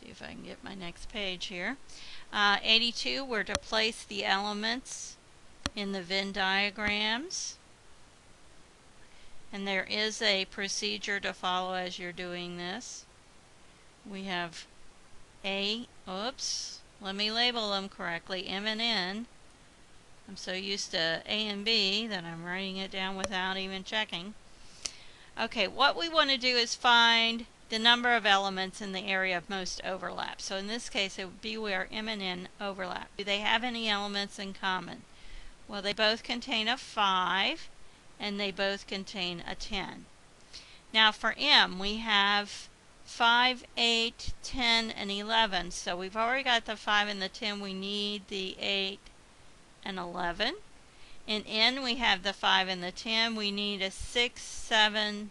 see if I can get my next page here. 82, we're to place the elements in the Venn diagrams. And there is a procedure to follow as you're doing this. We have let me label them correctly, M and N. I'm so used to A and B that I'm writing it down without even checking. Okay, what we want to do is find the number of elements in the area of most overlap. So in this case, it would be where M and N overlap. Do they have any elements in common? Well, they both contain a 5, and they both contain a 10. Now for M, we have 5, 8, 10, and 11. So we've already got the 5 and the 10. We need the 8 and 11. In N, we have the 5 and the 10. We need a 6, 7,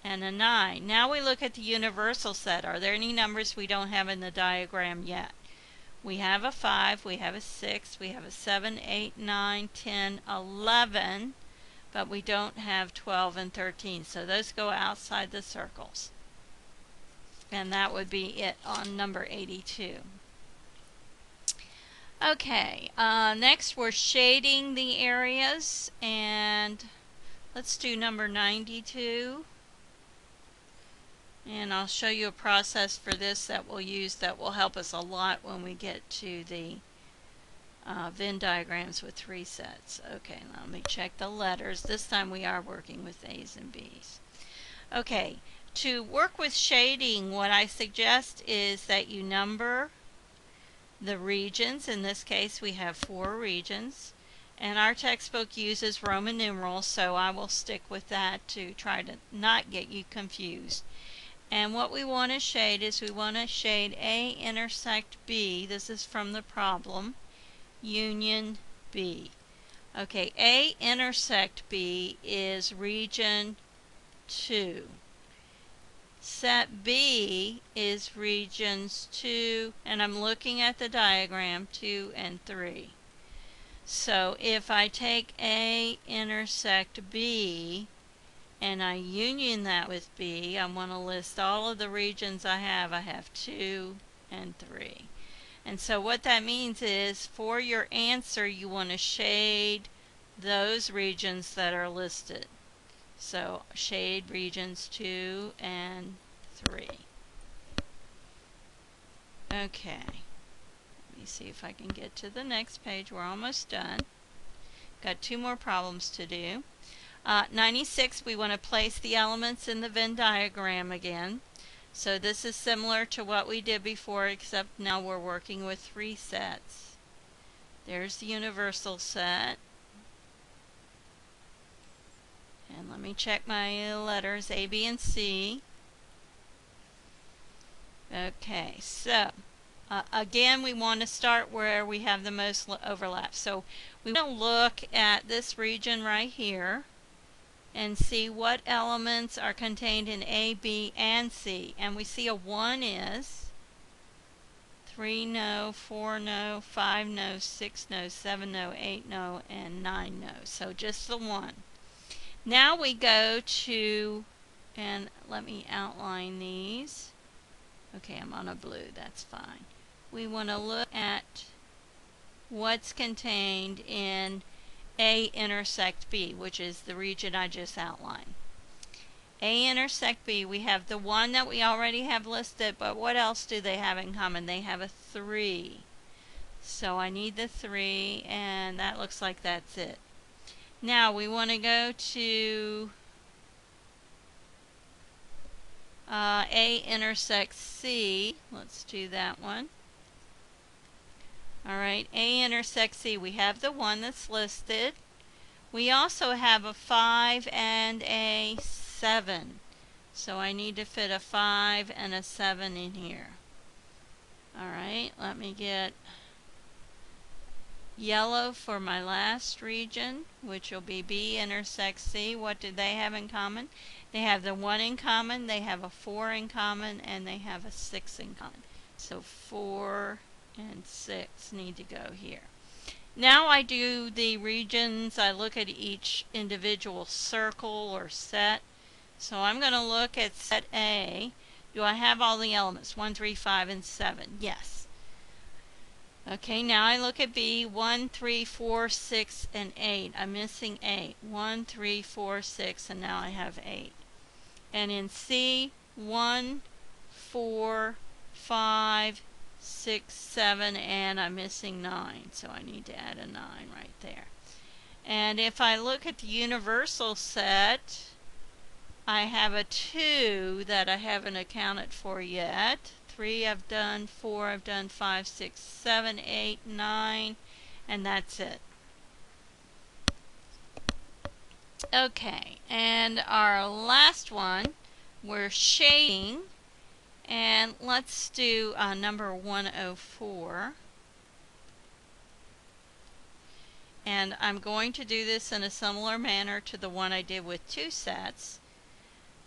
and a 9. Now we look at the universal set. Are there any numbers we don't have in the diagram yet? We have a 5, we have a 6, we have a 7, 8, 9, 10, 11, but we don't have 12 and 13. So those go outside the circles. And that would be it on number 82. Okay, next we're shading the areas, and let's do number 92. And I'll show you a process for this that we'll use that will help us a lot when we get to the Venn diagrams with 3 sets. Okay, let me check the letters. This time we are working with A's and B's. Okay, to work with shading, what I suggest is that you number the regions. In this case, we have 4 regions. And our textbook uses Roman numerals, so I will stick with that to try to not get you confused. And what we want to shade is we want to shade A intersect B. This is from the problem. Union B. Okay, A intersect B is region 2. Set B is regions 2, and I'm looking at the diagram, 2 and 3. So if I take A intersect B, and I union that with B, I want to list all of the regions I have. I have 2 and 3. And so what that means is for your answer, you want to shade those regions that are listed. So shade regions 2 and 3. Okay. Let me see if I can get to the next page. We're almost done. Got 2 more problems to do. 96, we want to place the elements in the Venn diagram again. So this is similar to what we did before, except now we're working with 3 sets. There's the universal set. And let me check my letters, A, B, and C. Okay, so again, we want to start where we have the most overlap. So we want to look at this region right here and see what elements are contained in A, B, and C. And we see a 1 is, 3 no, 4 no, 5 no, 6 no, 7 no, 8 no, and 9 no. So just the 1. Now we go to, and let me outline these. Okay, I'm on a blue, that's fine. We want to look at what's contained in A intersect B, which is the region I just outlined. A intersect B, we have the 1 that we already have listed, but what else do they have in common? They have a 3. So I need the 3, and that looks like that's it. Now we want to go to A intersects C. Let's do that one. Alright, A intersects C. We have the 1 that's listed. We also have a 5 and a 7. So I need to fit a 5 and a 7 in here. Alright, let me get yellow for my last region, which will be B intersects C. What do they have in common? They have the 1 in common, they have a 4 in common, and they have a 6 in common. So 4 and 6 need to go here. Now I do the regions. I look at each individual circle or set. So I'm going to look at set A. Do I have all the elements? 1, 3, 5, and 7. Yes. Okay, now I look at B. 1, 3, 4, 6, and 8. I'm missing 8. 1, 3, 4, 6, and now I have 8. And in C, 1, 4, 5, 6, 7, and I'm missing 9. So I need to add a 9 right there. And if I look at the universal set, I have a 2 that I haven't accounted for yet. 3 I've done, 4 I've done, 5, 6, 7, 8, 9, and that's it. Okay, and our last one, we're shading, and let's do number 104. And I'm going to do this in a similar manner to the one I did with 2 sets.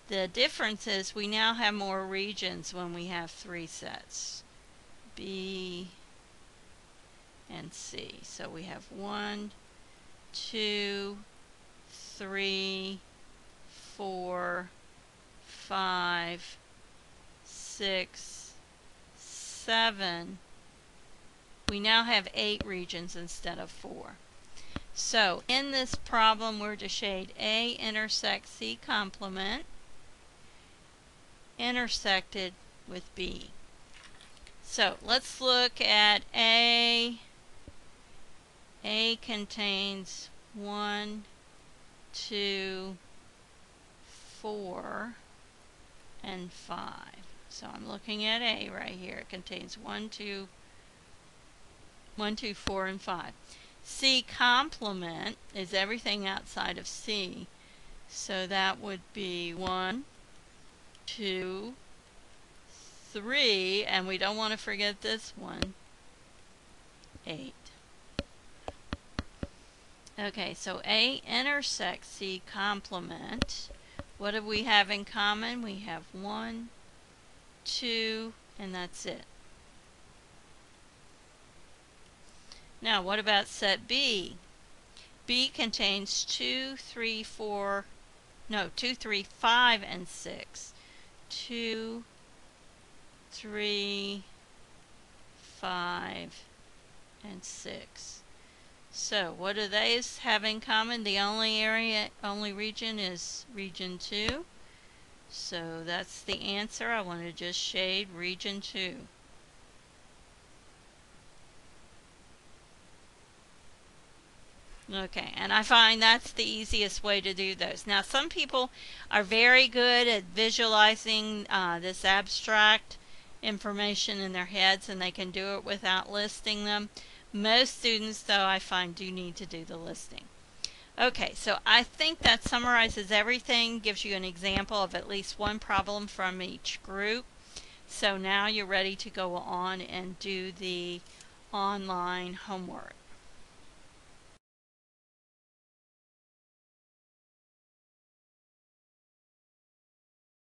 The difference is we now have more regions when we have 3 sets. B and C. So we have 1, 2, 3, 4, 5, 6, 7. We now have 8 regions instead of 4. So in this problem we're to shade A intersect C complement intersected with B. So let's look at A. A contains 1, 2, 4, and 5. So I'm looking at A right here. It contains 1, 2, 4, and 5. C complement is everything outside of C. So that would be 1, 2, 3, and we don't want to forget this one, 8. Okay, so A intersects C complement. What do we have in common? We have 1, 2, and that's it. Now, what about set B? B contains 2, 3, 4, no, 2, 3, 5, and 6. 2, 3, 5, and 6. So, what do these have in common? The only region is region 2. So, that's the answer. I want to just shade region 2. Okay, and I find that's the easiest way to do those. Now, some people are very good at visualizing this abstract information in their heads, and they can do it without listing them. Most students, though, I find do need to do the listing. Okay, so I think that summarizes everything, gives you an example of at least one problem from each group. So now you're ready to go on and do the online homework.